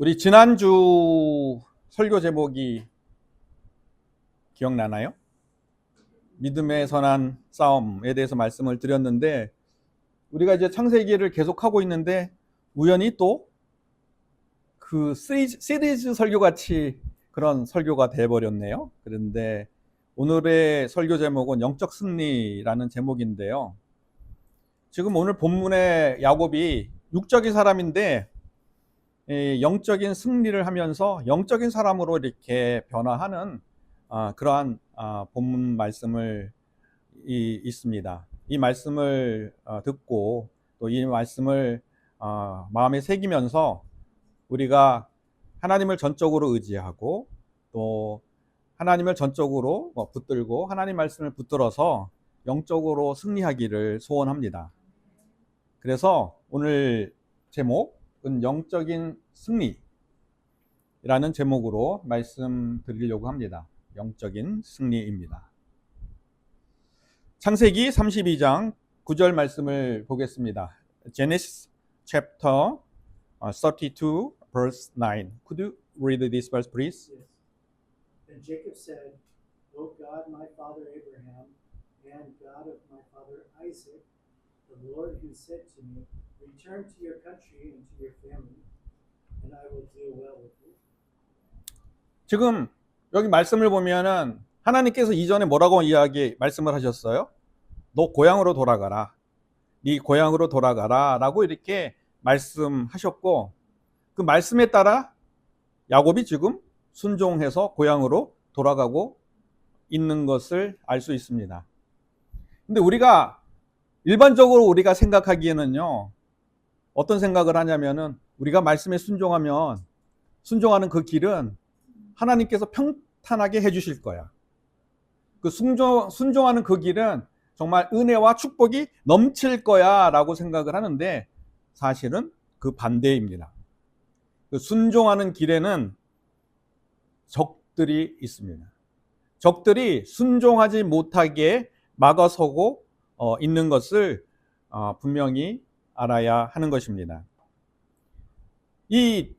우리 지난주 설교 제목이 기억나나요? 믿음의 선한 싸움에 대해서 말씀을 드렸는데, 우리가 이제 창세기를 계속하고 있는데 우연히 또 그 시리즈 설교 같이 그런 설교가 돼버렸네요. 그런데 오늘의 설교 제목은 영적 승리라는 제목인데요. 지금 오늘 본문의 야곱이 육적인 사람인데 영적인 승리를 하면서 영적인 사람으로 이렇게 변화하는 그러한 본문 말씀을 있습니다. 이 말씀을 듣고 또 이 말씀을 마음에 새기면서 우리가 하나님을 전적으로 의지하고 또 하나님을 전적으로 붙들고 하나님 말씀을 붙들어서 영적으로 승리하기를 소원합니다. 그래서 오늘 제목은 영적인 승리라는 제목으로 말씀드리려고 합니다. 영적인 승리입니다. 창세기 32장 9절 말씀을 보겠습니다. Genesis chapter 32 verse 9. Could you read this verse please? Yes. And Jacob said, O God, my father Abraham, and God of my father Isaac, the Lord who said to me, return to your country and to your family, and I will deal well with you. 지금 여기 말씀을 보면은 하나님께서 이전에 뭐라고 말씀을 하셨어요? 너 고향으로 돌아가라. 네 고향으로 돌아가라 라고 이렇게 말씀하셨고, 그 말씀에 따라 야곱이 지금 순종해서 고향으로 돌아가고 있는 것을 알 수 있습니다. 근데 일반적으로 우리가 생각하기에는요, 어떤 생각을 하냐면은 우리가 말씀에 순종하는 그 길은 하나님께서 평탄하게 해주실 거야. 그 순종하는 그 길은 정말 은혜와 축복이 넘칠 거야 라고 생각을 하는데, 사실은 그 반대입니다. 그 순종하는 길에는 적들이 있습니다. 적들이 순종하지 못하게 막아서고 있는 것을 분명히 알아야 하는 것입니다. 이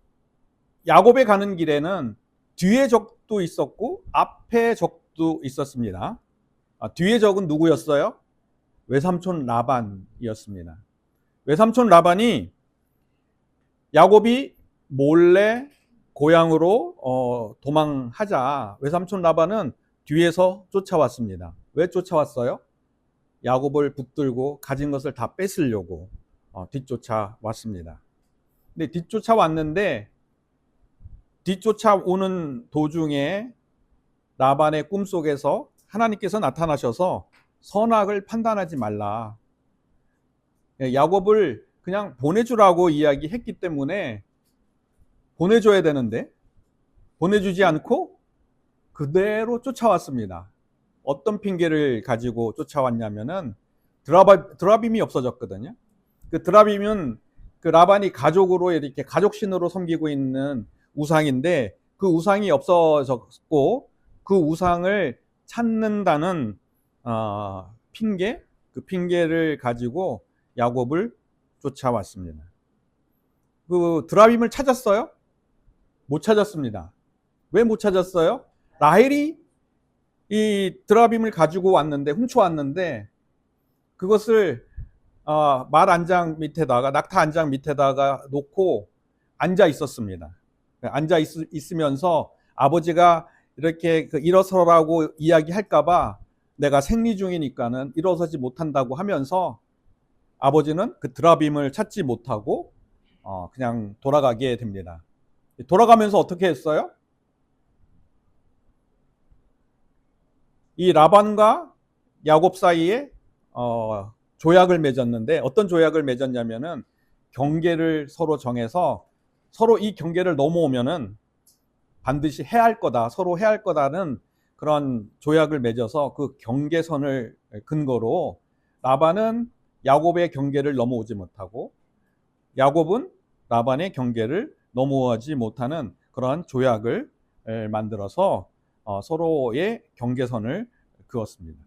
야곱에 가는 길에는 뒤에 적도 있었고 앞에 적도 있었습니다. 뒤에 적은 누구였어요? 외삼촌 라반이었습니다. 외삼촌 라반이 야곱이 몰래 고향으로 도망하자 외삼촌 라반은 뒤에서 쫓아왔습니다. 왜 쫓아왔어요? 야곱을 붙들고 가진 것을 다 뺏으려고 뒤쫓아왔습니다. 근데 뒤쫓아오는 도중에 라반의 꿈속에서 하나님께서 나타나셔서 선악을 판단하지 말라. 야곱을 그냥 보내주라고 이야기했기 때문에 보내줘야 되는데 보내주지 않고 그대로 쫓아왔습니다. 어떤 핑계를 가지고 쫓아왔냐면은 드라빔이 없어졌거든요. 그 드라빔은 그 라반이 가족으로 이렇게 가족신으로 섬기고 있는 우상인데, 그 우상이 없어졌고 그 우상을 찾는다는 그 핑계를 가지고 야곱을 쫓아왔습니다. 그 드라빔을 찾았어요? 못 찾았습니다. 왜 못 찾았어요? 라헬이 이 드라빔을 가지고 훔쳐왔는데 그것을 낙타 안장 밑에다가 놓고 앉아 있었습니다. 앉아 있으면서 아버지가 이렇게 일어서라고 이야기할까봐 내가 생리 중이니까는 일어서지 못한다고 하면서 아버지는 그 드라빔을 찾지 못하고 그냥 돌아가게 됩니다. 돌아가면서 어떻게 했어요? 이 라반과 야곱 사이에 조약을 맺었는데, 어떤 조약을 맺었냐면은 경계를 서로 정해서 서로 이 경계를 넘어오면은 반드시 서로 해야 할 거다는 그런 조약을 맺어서 그 경계선을 근거로 라반은 야곱의 경계를 넘어오지 못하고 야곱은 라반의 경계를 넘어오지 못하는 그런 조약을 만들어서 서로의 경계선을 그었습니다.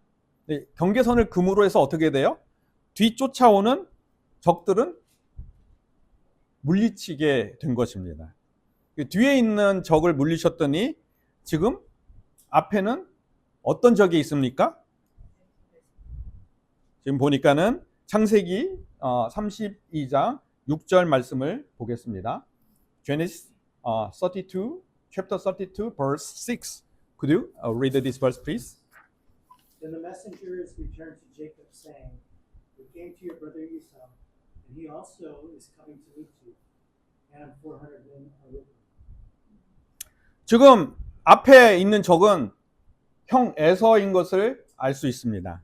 경계선을 금으로 해서 어떻게 돼요? 뒤쫓아오는 적들은 물리치게 된 것입니다. 뒤에 있는 적을 물리셨더니 지금 앞에는 어떤 적이 있습니까? 지금 보니까는 창세기 32장 6절 말씀을 보겠습니다. Genesis 32, chapter 32, verse 6. Could you read this verse, please? Then the messengers returned to Jacob, saying, "We came to your brother Esau, and he also is coming to meet you, and 400 men are with him." 지금 앞에 있는 적은 형 에서인 것을 알 수 있습니다.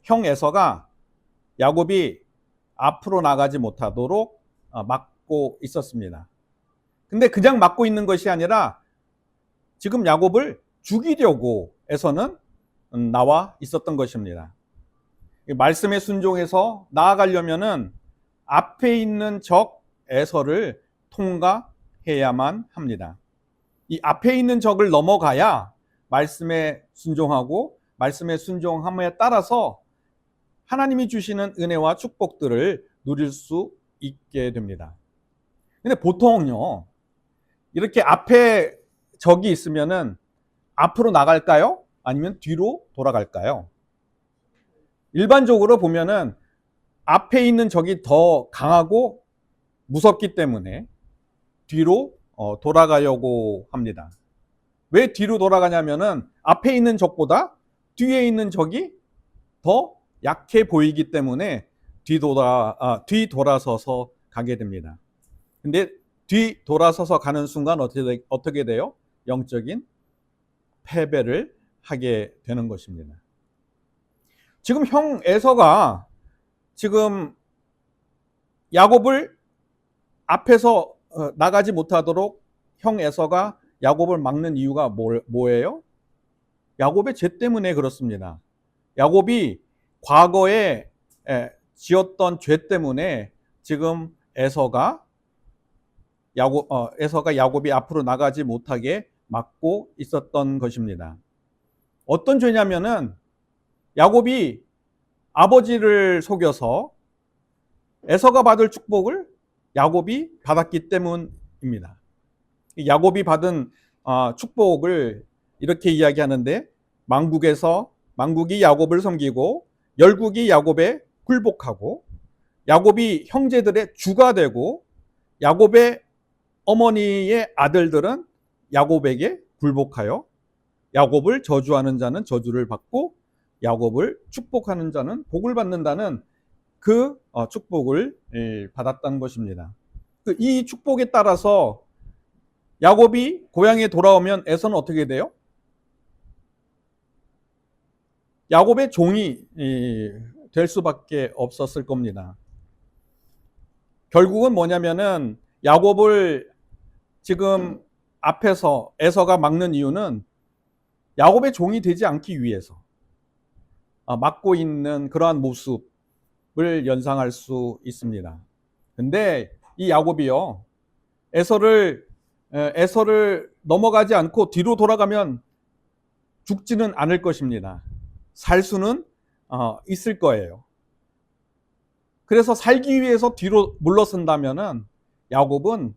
형 에서가 야곱이 앞으로 나가지 못하도록 막고 있었습니다. 근데 그냥 막고 있는 것이 아니라 지금 야곱을 죽이려고 에서는 나와 있었던 것입니다. 말씀에 순종해서 나아가려면은 앞에 있는 적 에서를 통과해야만 합니다. 이 앞에 있는 적을 넘어가야 말씀에 순종하고 말씀에 순종함에 따라서 하나님이 주시는 은혜와 축복들을 누릴 수 있게 됩니다. 근데 보통요, 이렇게 앞에 적이 있으면은 앞으로 나갈까요? 아니면 뒤로 돌아갈까요? 일반적으로 보면은 앞에 있는 적이 더 강하고 무섭기 때문에 뒤로 돌아가려고 합니다. 왜 뒤로 돌아가냐면은 앞에 있는 적보다 뒤에 있는 적이 더 약해 보이기 때문에 뒤돌아서서 가게 됩니다. 근데 뒤돌아서서 가는 순간 어떻게 돼요? 영적인 패배를 하게 되는 것입니다. 지금 형 에서가 지금 야곱을 앞에서 나가지 못하도록 형 에서가 야곱을 막는 이유가 뭐예요? 야곱의 죄 때문에 그렇습니다. 야곱이 과거에 지었던 죄 때문에 지금 에서가 야곱이 앞으로 나가지 못하게 막고 있었던 것입니다. 어떤 죄냐면은 야곱이 아버지를 속여서 에서가 받을 축복을 야곱이 받았기 때문입니다. 야곱이 받은 축복을 이렇게 이야기하는데 망국이 야곱을 섬기고 열국이 야곱에 굴복하고 야곱이 형제들의 주가 되고 야곱의 어머니의 아들들은 야곱에게 굴복하여 야곱을 저주하는 자는 저주를 받고 야곱을 축복하는 자는 복을 받는다는 그 축복을 받았다는 것입니다. 이 축복에 따라서 야곱이 고향에 돌아오면 에서는 어떻게 돼요? 야곱의 종이 될 수밖에 없었을 겁니다. 결국은 뭐냐면은 야곱을 지금 앞에서 에서가 막는 이유는 야곱의 종이 되지 않기 위해서 막고 있는 그러한 모습을 연상할 수 있습니다. 근데 이 야곱이요, 에서를 넘어가지 않고 뒤로 돌아가면 죽지는 않을 것입니다. 살 수는 있을 거예요. 그래서 살기 위해서 뒤로 물러선다면은 야곱은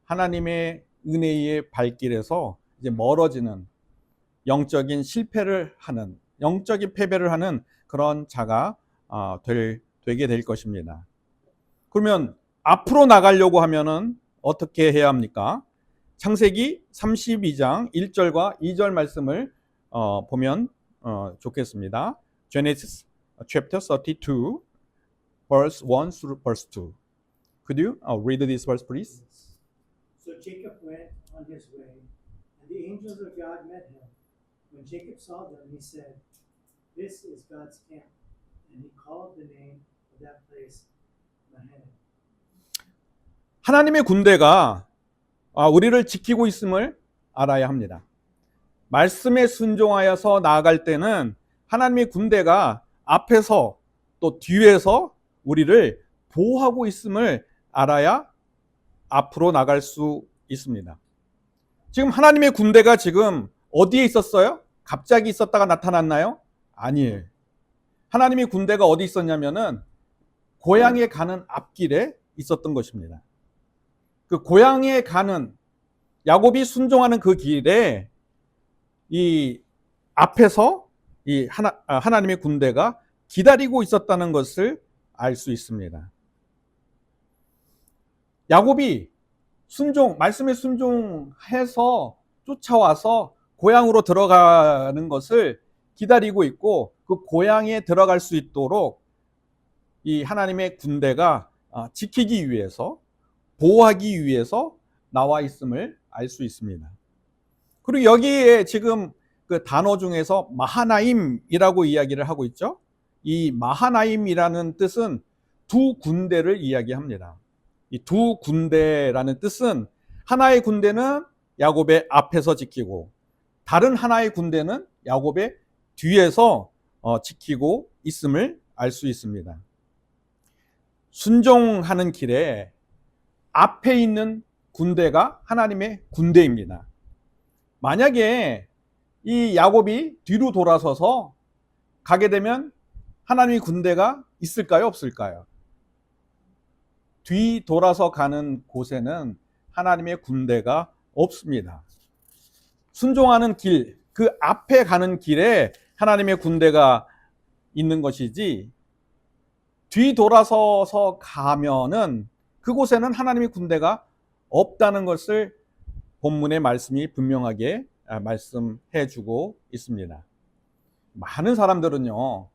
하나님의 은혜의 발길에서 이제 멀어지는 영적인 실패를 하는, 영적인 패배를 하는 그런 자가 되게 될 것입니다. 그러면 앞으로 나가려고 하면은 어떻게 해야 합니까? 창세기 32장 1절과 2절 말씀을 보면 좋겠습니다. Genesis chapter 32 verse 1 through verse 2. Could you read this verse, please? So Jacob went on his way, and the angels of God met him. When Jacob saw them, he said, "This is God's camp." And he called the name of that place Mahanaim. 하나님의 군대가 우리를 지키고 있음을 알아야 합니다. 말씀에 순종하여서 나아갈 때는 하나님의 군대가 앞에서 또 뒤에서 우리를 보호하고 있음을 알아야 앞으로 나갈 수 있습니다. 지금 하나님의 군대가 지금 어디에 있었어요? 갑자기 있었다가 나타났나요? 아니에요. 하나님의 군대가 어디 있었냐면은 고향에 가는 앞길에 있었던 것입니다. 그 고향에 가는 야곱이 순종하는 그 길에 이 앞에서 이 하나님의 군대가 기다리고 있었다는 것을 알 수 있습니다. 야곱이 말씀에 순종해서 쫓아와서 고향으로 들어가는 것을 기다리고 있고, 그 고향에 들어갈 수 있도록 이 하나님의 군대가 지키기 위해서, 보호하기 위해서 나와 있음을 알 수 있습니다. 그리고 여기에 지금 그 단어 중에서 마하나임이라고 이야기를 하고 있죠. 이 마하나임이라는 뜻은 두 군대를 이야기합니다. 이 두 군대라는 뜻은, 하나의 군대는 야곱의 앞에서 지키고 다른 하나의 군대는 야곱의 뒤에서 지키고 있음을 알 수 있습니다. 순종하는 길에 앞에 있는 군대가 하나님의 군대입니다. 만약에 이 야곱이 뒤로 돌아서서 가게 되면 하나님의 군대가 있을까요, 없을까요? 뒤 돌아서 가는 곳에는 하나님의 군대가 없습니다. 순종하는 길, 그 앞에 가는 길에 하나님의 군대가 있는 것이지, 뒤 돌아서서 가면은 그곳에는 하나님의 군대가 없다는 것을 본문의 말씀이 분명하게 말씀해 주고 있습니다. 많은 사람들은요,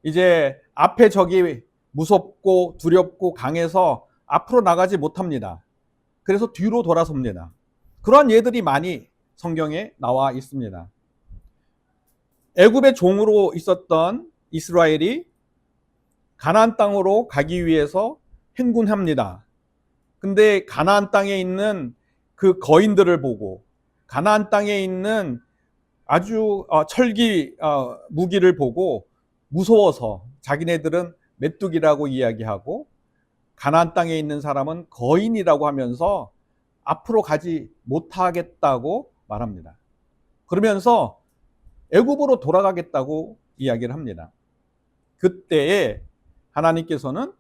이제 앞에 적이 무섭고 두렵고 강해서 앞으로 나가지 못합니다. 그래서 뒤로 돌아섭니다. 그러한 예들이 많이 성경에 나와 있습니다. 애굽의 종으로 있었던 이스라엘이 가나안 땅으로 가기 위해서 행군합니다. 근데 가나안 땅에 있는 그 거인들을 보고, 가나안 땅에 있는 아주 철기 무기를 보고 무서워서 자기네들은 메뚜기라고 이야기하고, 가나안 땅에 있는 사람은 거인이라고 하면서 앞으로 가지 못하겠다고 말합니다. 그러면서 애굽으로 돌아가겠다고 이야기를 합니다. 그때에 하나님께서는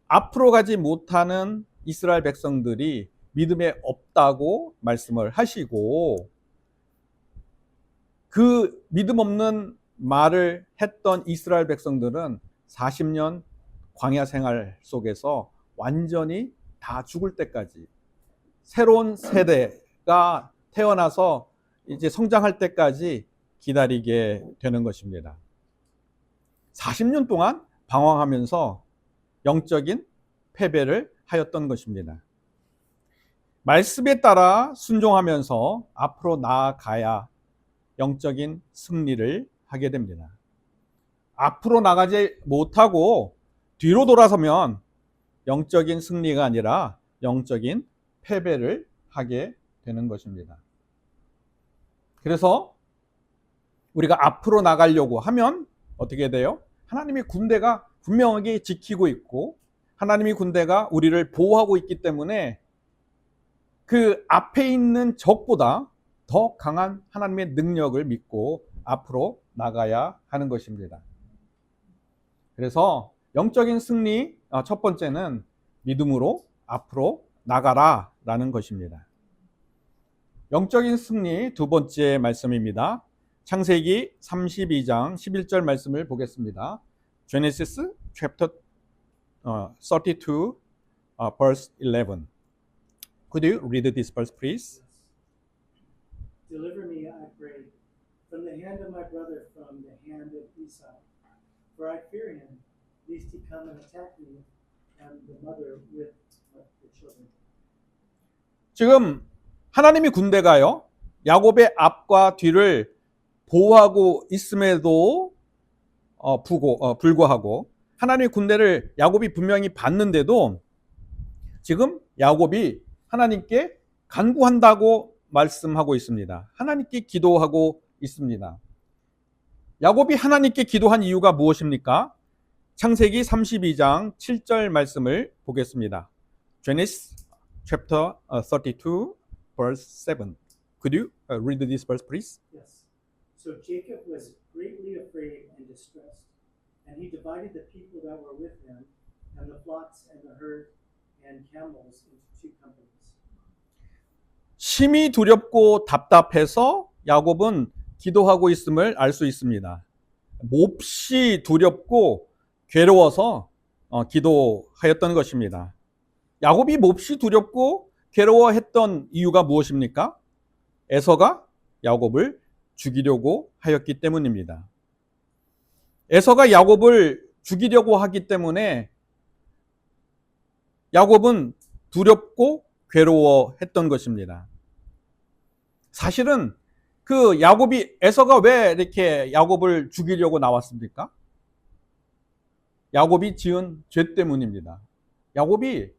앞으로 가지 못하는 이스라엘 백성들이 믿음에 없다고 말씀을 하시고, 그 믿음 없는 말을 했던 이스라엘 백성들은 40년 광야 생활 속에서 완전히 다 죽을 때까지, 새로운 세대가 태어나서 이제 성장할 때까지 기다리게 되는 것입니다. 40년 동안 방황하면서 영적인 패배를 하였던 것입니다. 말씀에 따라 순종하면서 앞으로 나아가야 영적인 승리를 하게 됩니다. 앞으로 나가지 못하고 뒤로 돌아서면 영적인 승리가 아니라 영적인 패배를 하게 되는 것입니다. 그래서 우리가 앞으로 나가려고 하면 어떻게 돼요? 하나님의 군대가 분명하게 지키고 있고, 하나님의 군대가 우리를 보호하고 있기 때문에 그 앞에 있는 적보다 더 강한 하나님의 능력을 믿고 앞으로 나가야 하는 것입니다. 그래서 영적인 승리 첫 번째는 믿음으로 앞으로 나가라 라는 것입니다. 영적인 승리 두 번째 말씀입니다. 창세기 32장 11절 말씀을 보겠습니다. Genesis chapter 32 verse 11. Could you read this verse, please? Deliver me, I pray, from the hand of my brother, from the hand of Esau. For I fear him, lest he come and attack me and the mother with the children. 지금 하나님의 군대가요, 야곱의 앞과 뒤를 보호하고 있음에도 불구하고, 하나님의 군대를 야곱이 분명히 봤는데도 지금 야곱이 하나님께 간구한다고 말씀하고 있습니다. 하나님께 기도하고 있습니다. 야곱이 하나님께 기도한 이유가 무엇입니까? 창세기 32장 7절 말씀을 보겠습니다. Genesis chapter 32 verse 7. Could you read this verse, please? Yes. So Jacob was greatly afraid and distressed, and he divided the people that were with him, and the flocks and the herd and camels into two companies. 심히 두렵고 답답해서 야곱은 기도하고 있음을 알 수 있습니다. 몹시 두렵고 괴로워서 기도하였던 것입니다. 야곱이 몹시 두렵고 괴로워했던 이유가 무엇입니까? 에서가 야곱을 죽이려고 하였기 때문입니다. 에서가 야곱을 죽이려고 하기 때문에 야곱은 두렵고 괴로워했던 것입니다. 사실은 그 야곱이 에서가 왜 이렇게 야곱을 죽이려고 나왔습니까? 야곱이 지은 죄 때문입니다. 야곱이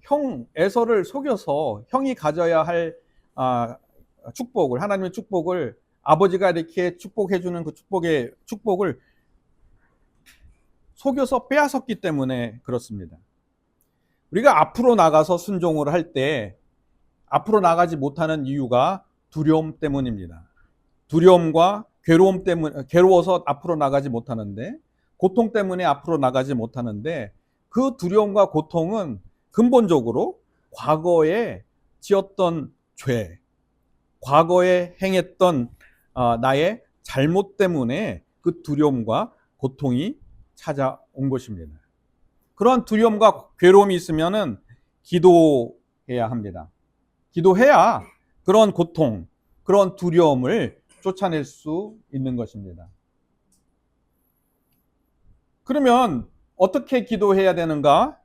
형 에서를 속여서 형이 가져야 할 축복을, 하나님의 축복을, 아버지가 이렇게 축복해 주는 그 축복을 속여서 빼앗았기 때문에 그렇습니다. 우리가 앞으로 나가서 순종을 할 때 앞으로 나가지 못하는 이유가 두려움 때문입니다. 두려움과 괴로움 때문에, 괴로워서 앞으로 나가지 못하는데, 고통 때문에 앞으로 나가지 못하는데, 그 두려움과 고통은 근본적으로 과거에 지었던 죄, 과거에 행했던 나의 잘못 때문에 그 두려움과 고통이 찾아온 것입니다. 그런 두려움과 괴로움이 있으면은 기도해야 합니다. 기도해야 그런 고통, 그런 두려움을 쫓아낼 수 있는 것입니다. 그러면 어떻게 기도해야 되는가?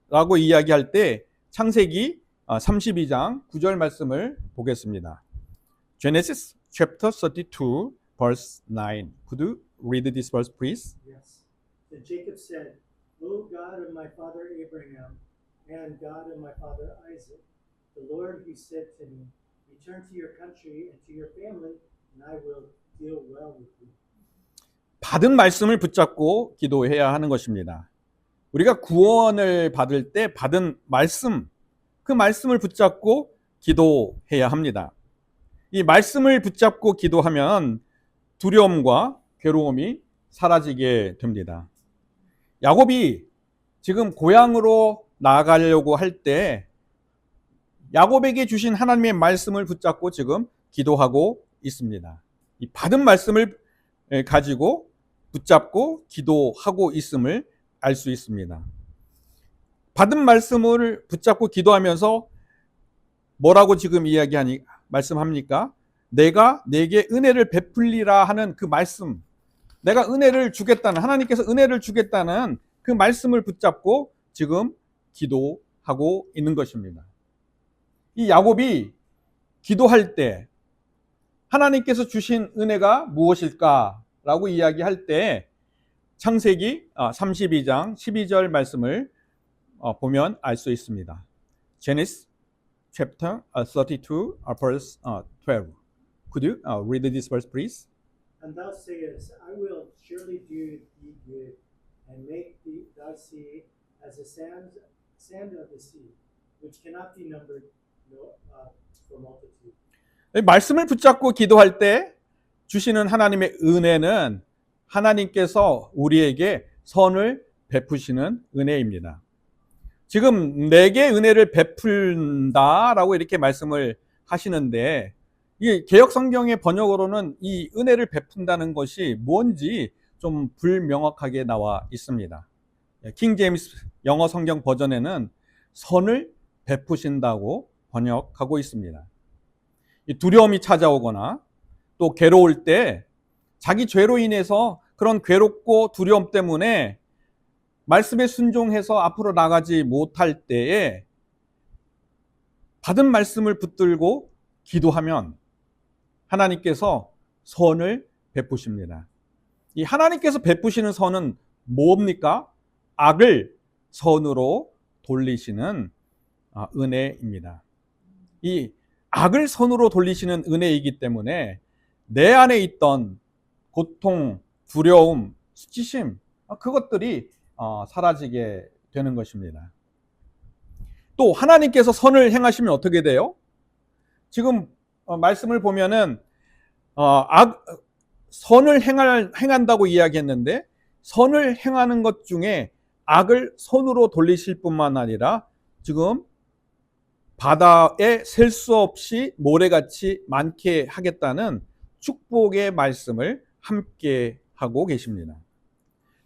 라고 이야기할 때 창세기 32장 9절 말씀을 보겠습니다. Genesis chapter 32 verse 9. Could you read this verse please? Yes. Then Jacob said, O God of my father Abraham and God of my father Isaac, the Lord who said to me, return to your country and to your family, and I will deal well with you. 받은 말씀을 붙잡고 기도해야 하는 것입니다. 우리가 구원을 받을 때 받은 말씀, 그 말씀을 붙잡고 기도해야 합니다. 이 말씀을 붙잡고 기도하면 두려움과 괴로움이 사라지게 됩니다. 야곱이 지금 고향으로 나가려고 할 때 야곱에게 주신 하나님의 말씀을 붙잡고 지금 기도하고 있습니다. 이 받은 말씀을 가지고 붙잡고 기도하고 있음을 알 수 있습니다. 받은 말씀을 붙잡고 기도하면서 뭐라고 지금 말씀합니까? 내가 내게 은혜를 베풀리라 하는 그 말씀, 내가 은혜를 주겠다는, 하나님께서 은혜를 주겠다는 그 말씀을 붙잡고 지금 기도하고 있는 것입니다. 이 야곱이 기도할 때 하나님께서 주신 은혜가 무엇일까라고 이야기할 때 창세기 32장 12절 말씀을 보면 알 수 있습니다. Genesis chapter 32 verse 12. Could you read this verse please? And thou sayest, I will surely do thee good, and make thy seed as the sand of the sea, which cannot be numbered for multitude. 말씀을 붙잡고 기도할 때 주시는 하나님의 은혜는 하나님께서 우리에게 선을 베푸시는 은혜입니다. 지금 내게 은혜를 베푼다라고 이렇게 말씀을 하시는데 이 개역 성경의 번역으로는 이 은혜를 베푼다는 것이 뭔지 좀 불명확하게 나와 있습니다. 킹 제임스 영어 성경 버전에는 선을 베푸신다고 번역하고 있습니다. 이 두려움이 찾아오거나 또 괴로울 때 자기 죄로 인해서 그런 괴롭고 두려움 때문에 말씀에 순종해서 앞으로 나가지 못할 때에 받은 말씀을 붙들고 기도하면 하나님께서 선을 베푸십니다. 이 하나님께서 베푸시는 선은 뭡니까? 악을 선으로 돌리시는 은혜입니다. 이 악을 선으로 돌리시는 은혜이기 때문에 내 안에 있던 고통, 두려움, 수치심 그것들이 사라지게 되는 것입니다. 또 하나님께서 선을 행하시면 어떻게 돼요? 지금 말씀을 보면은 선을 행한다고 이야기했는데 선을 행하는 것 중에 악을 선으로 돌리실 뿐만 아니라 지금 바다에 셀 수 없이 모래같이 많게 하겠다는 축복의 말씀을 함께 하고 계십니다.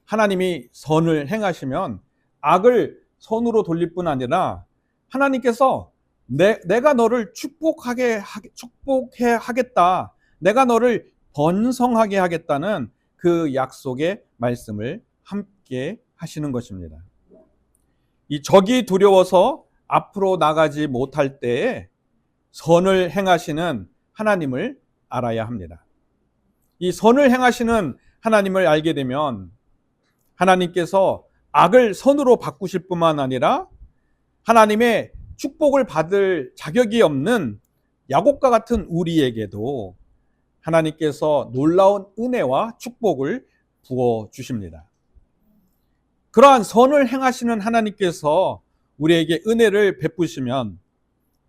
하나님이 선을 행하시면 악을 선으로 돌릴 뿐 아니라 하나님께서 내가 너를 축복해 하겠다. 내가 너를 번성하게 하겠다는 그 약속의 말씀을 함께 하시는 것입니다. 이 적이 두려워서 앞으로 나가지 못할 때에 선을 행하시는 하나님을 알아야 합니다. 이 선을 행하시는 하나님을 알게 되면 하나님께서 악을 선으로 바꾸실 뿐만 아니라 하나님의 축복을 받을 자격이 없는 야곱과 같은 우리에게도 하나님께서 놀라운 은혜와 축복을 부어 주십니다. 그러한 선을 행하시는 하나님께서 우리에게 은혜를 베푸시면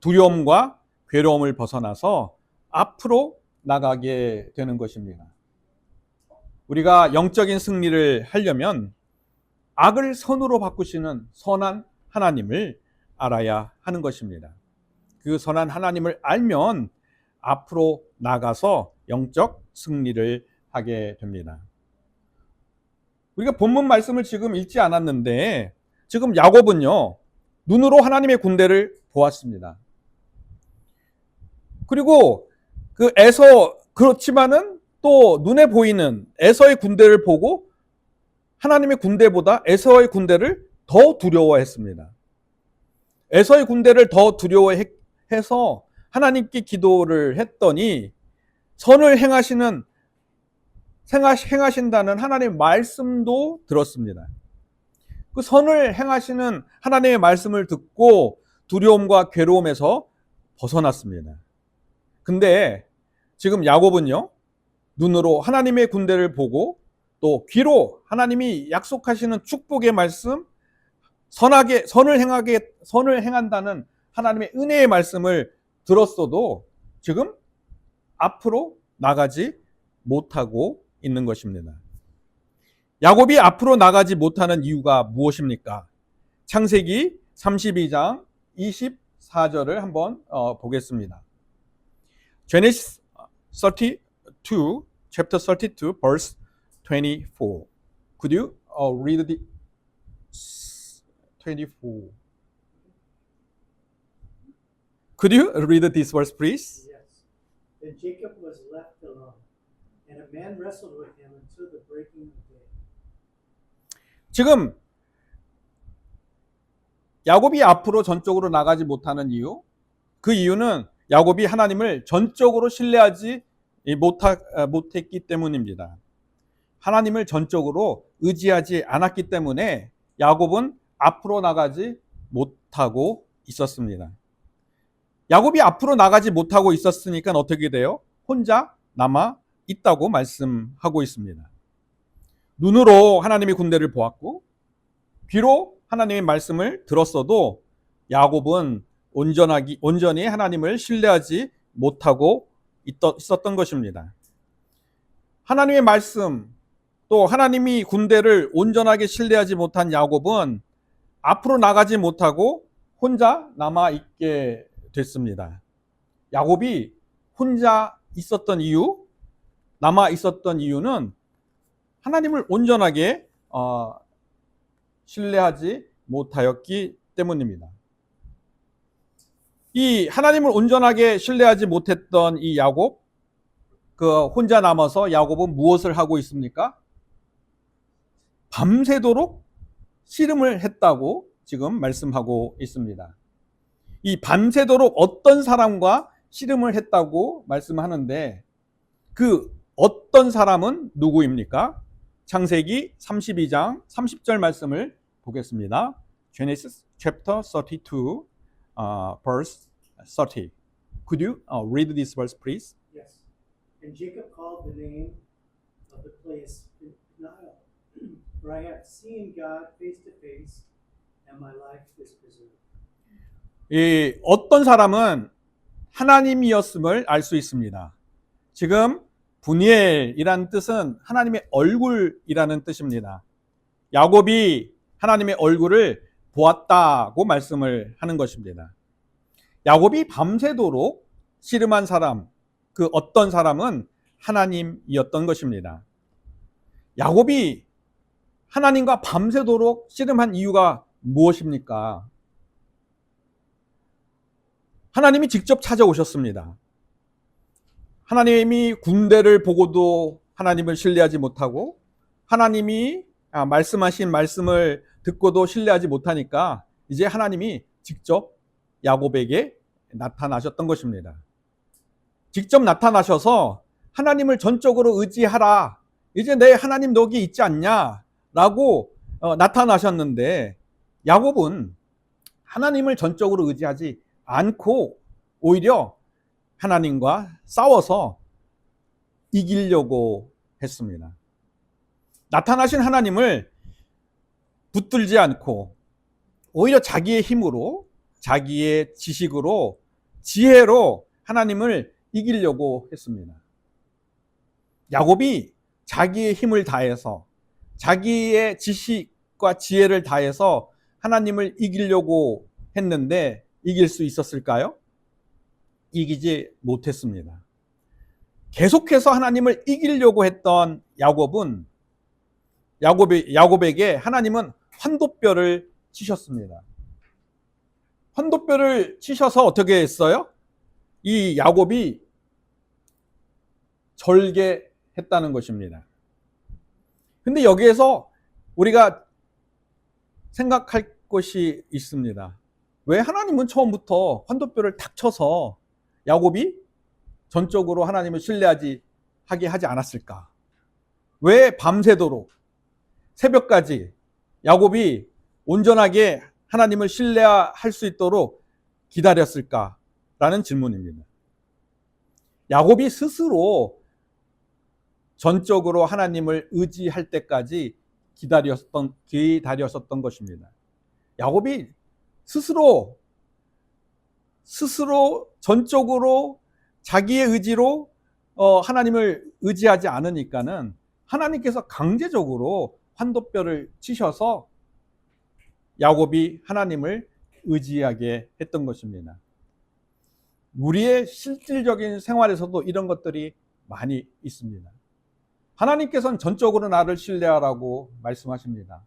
두려움과 괴로움을 벗어나서 앞으로 나가게 되는 것입니다. 우리가 영적인 승리를 하려면 악을 선으로 바꾸시는 선한 하나님을 알아야 하는 것입니다. 그 선한 하나님을 알면 앞으로 나가서 영적 승리를 하게 됩니다. 우리가 본문 말씀을 지금 읽지 않았는데 지금 야곱은요, 눈으로 하나님의 군대를 보았습니다. 그리고 그 에서, 그렇지만은 또 눈에 보이는 에서의 군대를 보고 하나님의 군대보다 에서의 군대를 더 두려워했습니다. 에서의 군대를 더 두려워해서 하나님께 기도를 했더니 선을 행하신다는 하나님의 말씀도 들었습니다. 그 선을 행하시는 하나님의 말씀을 듣고 두려움과 괴로움에서 벗어났습니다. 근데 지금 야곱은요, 눈으로 하나님의 군대를 보고 또 귀로 하나님이 약속하시는 축복의 말씀, 선을 행한다는 하나님의 은혜의 말씀을 들었어도 지금 앞으로 나가지 못하고 있는 것입니다. 야곱이 앞으로 나가지 못하는 이유가 무엇입니까? 창세기 32장 24절을 한번 보겠습니다. Genesis 32, chapter 32, verse 24. Could you read the 24? Could you read this verse, please? Yes. Then Jacob was left alone, and a man wrestled with him until the breaking of day. 지금 야곱이 앞으로 전적으로 나가지 못하는 이유, 그 이유는 야곱이 하나님을 전적으로 신뢰하지 못했기 때문입니다. 하나님을 전적으로 의지하지 않았기 때문에 야곱은 앞으로 나가지 못하고 있었습니다. 야곱이 앞으로 나가지 못하고 있었으니까 어떻게 돼요? 혼자 남아 있다고 말씀하고 있습니다. 눈으로 하나님의 군대를 보았고 귀로 하나님의 말씀을 들었어도 야곱은 온전히 하나님을 신뢰하지 못하고 있었던 것입니다. 하나님의 말씀, 또 하나님이 군대를 온전하게 신뢰하지 못한 야곱은 앞으로 나가지 못하고 혼자 남아 있게 됐습니다. 야곱이 혼자 있었던 이유, 남아 있었던 이유는 하나님을 온전하게 신뢰하지 못하였기 때문입니다. 이 하나님을 온전하게 신뢰하지 못했던 이 야곱, 그 혼자 남아서 야곱은 무엇을 하고 있습니까? 밤새도록 씨름을 했다고 지금 말씀하고 있습니다. 이 밤새도록 어떤 사람과 씨름을 했다고 말씀하는데 그 어떤 사람은 누구입니까? 창세기 32장 30절 말씀을 보겠습니다. Genesis chapter 32, verse 30. Could you read this verse, please? Yes. And Jacob called the name of the place Peniel, for I have seen God face to face, and my life is preserved. 이 어떤 사람은 하나님이었음을 알 수 있습니다. 지금 분이엘이라는 뜻은 하나님의 얼굴이라는 뜻입니다. 야곱이 하나님의 얼굴을 보았다고 말씀을 하는 것입니다. 야곱이 밤새도록 씨름한 사람, 그 어떤 사람은 하나님이었던 것입니다. 야곱이 하나님과 밤새도록 씨름한 이유가 무엇입니까? 하나님이 직접 찾아오셨습니다. 하나님이 군대를 보고도 하나님을 신뢰하지 못하고, 하나님이 말씀하신 말씀을 듣고도 신뢰하지 못하니까 이제 하나님이 직접 야곱에게 나타나셨던 것입니다. 직접 나타나셔서 하나님을 전적으로 의지하라. 이제 내 하나님 너기 있지 않냐? 라고 나타나셨는데, 야곱은 하나님을 전적으로 의지하지 않고 오히려 하나님과 싸워서 이기려고 했습니다. 나타나신 하나님을 붙들지 않고 오히려 자기의 힘으로, 자기의 지식으로, 지혜로 하나님을 이기려고 했습니다. 야곱이 자기의 힘을 다해서, 자기의 지식과 지혜를 다해서 하나님을 이기려고 했는데 이길 수 있었을까요? 이기지 못했습니다. 계속해서 하나님을 이기려고 했던 야곱에게 하나님은 환도뼈를 치셨습니다. 환도뼈를 치셔서 어떻게 했어요? 이 야곱이 절개했다는 것입니다. 근데 여기에서 우리가 생각할 것이 있습니다. 왜 하나님은 처음부터 환도뼈를 탁 쳐서 야곱이 전적으로 하나님을 신뢰하게 하지 않았을까? 왜 밤새도록 새벽까지 야곱이 온전하게 하나님을 신뢰할 수 있도록 기다렸을까라는 질문입니다. 야곱이 스스로 전적으로 하나님을 의지할 때까지 기다렸었던 것입니다. 야곱이 스스로 전적으로 자기의 의지로 하나님을 의지하지 않으니까는 하나님께서 강제적으로 환도뼈를 치셔서 야곱이 하나님을 의지하게 했던 것입니다. 우리의 실질적인 생활에서도 이런 것들이 많이 있습니다. 하나님께서는 전적으로 나를 신뢰하라고 말씀하십니다.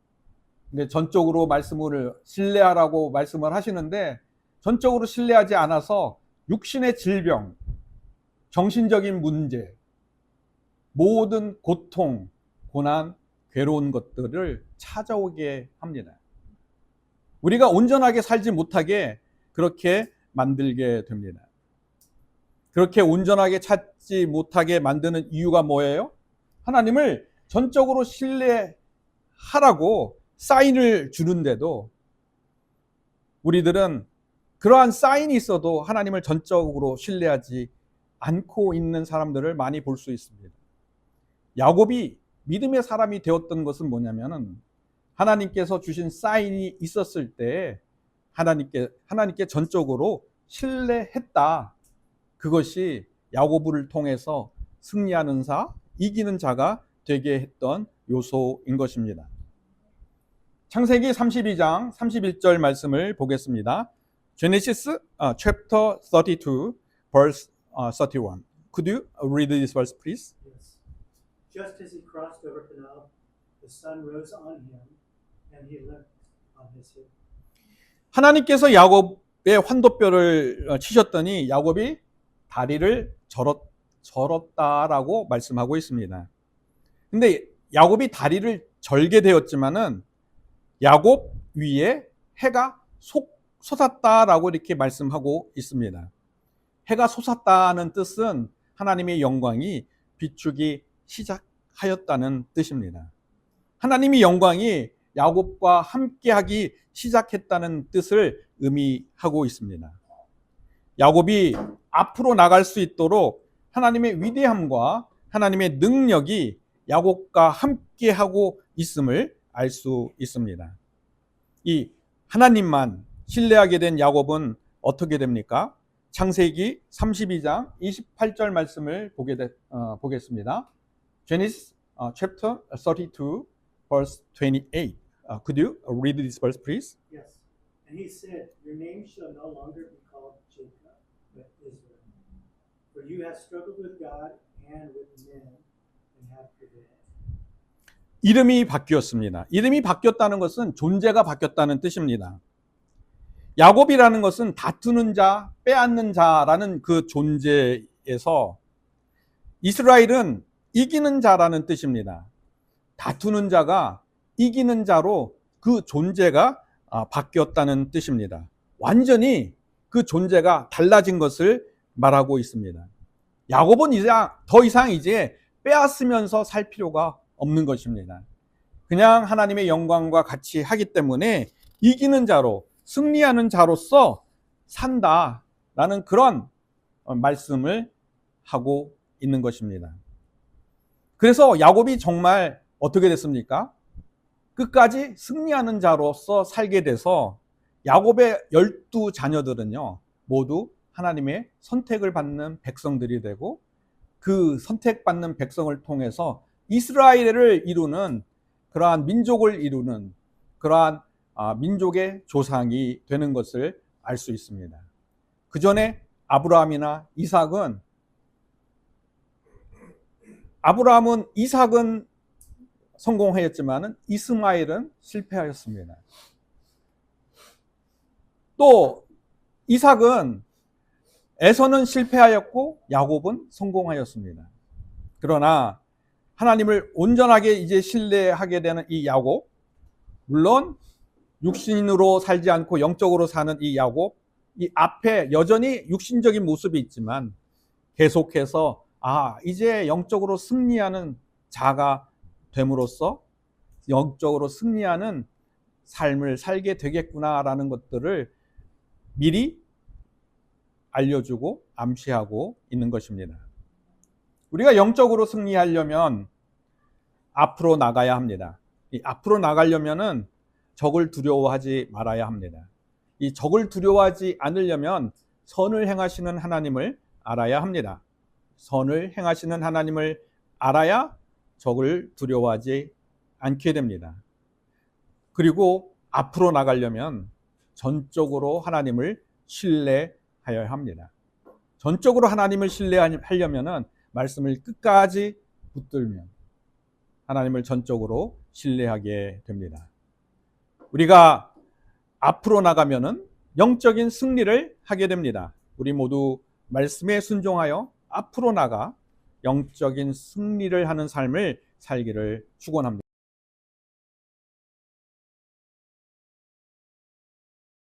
근데 전적으로 말씀을 신뢰하라고 말씀을 하시는데 전적으로 신뢰하지 않아서 육신의 질병, 정신적인 문제, 모든 고통, 고난, 괴로운 것들을 찾아오게 합니다. 우리가 온전하게 살지 못하게 그렇게 만들게 됩니다. 그렇게 온전하게 찾지 못하게 만드는 이유가 뭐예요? 하나님을 전적으로 신뢰하라고 사인을 주는데도 우리들은 그러한 사인이 있어도 하나님을 전적으로 신뢰하지 않고 있는 사람들을 많이 볼 수 있습니다. 야곱이 믿음의 사람이 되었던 것은 뭐냐면은 하나님께서 주신 사인이 있었을 때 하나님께 전적으로 신뢰했다. 그것이 야곱을 통해서 승리하는 이기는 자가 되게 했던 요소인 것입니다. 창세기 32장 31절 말씀을 보겠습니다. Genesis chapter 32 verse 31. Could you read this verse please? Yes. Just as he crossed over Canaan, the sun rose on him, and he leapt on his hip. 하나님께서 야곱의 환도뼈를 치셨더니 야곱이 다리를 절었다라고 말씀하고 있습니다. 근데 야곱이 다리를 절게 되었지만은 야곱 위에 해가 솟았다라고 이렇게 말씀하고 있습니다. 해가 솟았다는 뜻은 하나님의 영광이 비추기 시작하였다는 뜻입니다. 하나님의 영광이 야곱과 함께하기 시작했다는 뜻을 의미하고 있습니다. 야곱이 앞으로 나갈 수 있도록 하나님의 위대함과 하나님의 능력이 야곱과 함께하고 있음을 알 수 있습니다. 이 하나님만 신뢰하게 된 야곱은 어떻게 됩니까? 창세기 32장 28절 말씀을 보겠습니다. Genesis chapter 32 verse 28. Could you read this verse please? Yes. And he said, "Your name shall no longer be called Jacob, For you have struggled with God and with men and have prevailed. 이름이 바뀌었습니다. 이름이 바뀌었다는 것은 존재가 바뀌었다는 뜻입니다. 야곱이라는 것은 다투는 자, 빼앗는 자라는 그 존재에서 이스라엘은 이기는 자라는 뜻입니다. 다투는 자가 이기는 자로 그 존재가 바뀌었다는 뜻입니다. 완전히 그 존재가 달라진 것을 말하고 있습니다. 야곱은 더 이상 이제 빼앗으면서 살 필요가 없는 것입니다. 그냥 하나님의 영광과 같이 하기 때문에 이기는 자로, 승리하는 자로서 산다라는 그런 말씀을 하고 있는 것입니다. 그래서 야곱이 정말 어떻게 됐습니까? 끝까지 승리하는 자로서 살게 돼서 야곱의 12자녀들은요 모두 하나님의 선택을 받는 백성들이 되고 그 선택받는 백성을 통해서 이스라엘을 이루는 그러한 민족을 이루는 그러한 민족의 조상이 되는 것을 알 수 있습니다. 그 전에 아브라함은 이삭은 성공하였지만 이스마엘은 실패하였습니다. 또 이삭은 에서는 실패하였고 야곱은 성공하였습니다. 그러나 하나님을 온전하게 이제 신뢰하게 되는 이 야곱, 물론 육신으로 살지 않고 영적으로 사는 이 야곱, 이 앞에 여전히 육신적인 모습이 있지만 계속해서 이제 영적으로 승리하는 자가 됨으로써 영적으로 승리하는 삶을 살게 되겠구나라는 것들을 미리 알려주고 암시하고 있는 것입니다. 우리가 영적으로 승리하려면 앞으로 나가야 합니다. 이 앞으로 나가려면은 적을 두려워하지 말아야 합니다. 이 적을 두려워하지 않으려면 선을 행하시는 하나님을 알아야 합니다. 선을 행하시는 하나님을 알아야 적을 두려워하지 않게 됩니다. 그리고 앞으로 나가려면 전적으로 하나님을 신뢰하여야 합니다. 전적으로 하나님을 신뢰하려면 말씀을 끝까지 붙들면 하나님을 전적으로 신뢰하게 됩니다. 우리가 앞으로 나가면은 영적인 승리를 하게 됩니다. 우리 모두 말씀에 순종하여 앞으로 나가 영적인 승리를 하는 삶을 살기를 축원합니다.